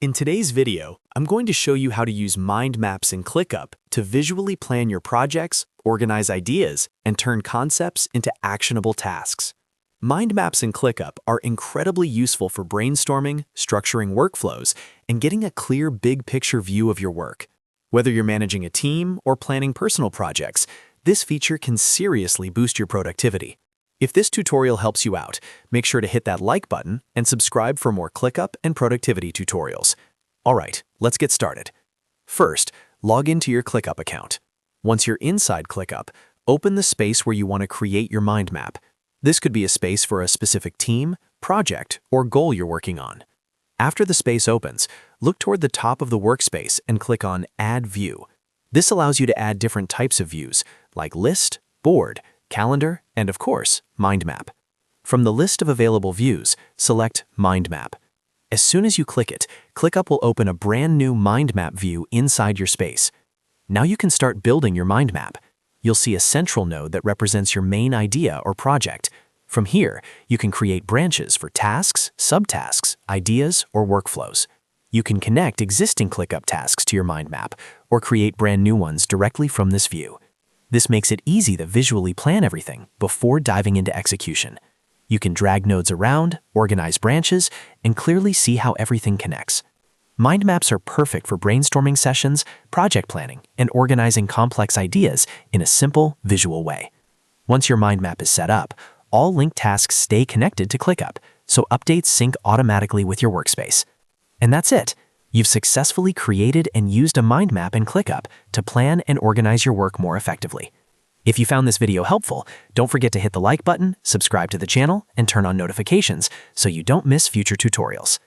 In today's video, I'm going to show you how to use mind maps in ClickUp to visually plan your projects, organize ideas, and turn concepts into actionable tasks. Mind maps in ClickUp are incredibly useful for brainstorming, structuring workflows, and getting a clear big picture view of your work. Whether you're managing a team or planning personal projects, this feature can seriously boost your productivity. If this tutorial helps you out, make sure to hit that like button and subscribe for more ClickUp and productivity tutorials. All right, let's get started. First, log into your ClickUp account. Once you're inside ClickUp, open the space where you want to create your mind map. This could be a space for a specific team, project, or goal you're working on. After the space opens, look toward the top of the workspace and click on Add View. This allows you to add different types of views, like List, Board, Calendar, and of course, Mind Map. From the list of available views, select Mind Map. As soon as you click it, ClickUp will open a brand new Mind Map view inside your space. Now you can start building your mind map. You'll see a central node that represents your main idea or project. From here, you can create branches for tasks, subtasks, ideas, or workflows. You can connect existing ClickUp tasks to your mind map or create brand new ones directly from this view. This makes it easy to visually plan everything before diving into execution. You can drag nodes around, organize branches, and clearly see how everything connects. Mind maps are perfect for brainstorming sessions, project planning, and organizing complex ideas in a simple, visual way. Once your mind map is set up, all linked tasks stay connected to ClickUp, so updates sync automatically with your workspace. And that's it. You've successfully created and used a mind map in ClickUp to plan and organize your work more effectively. If you found this video helpful, don't forget to hit the like button, subscribe to the channel, and turn on notifications so you don't miss future tutorials.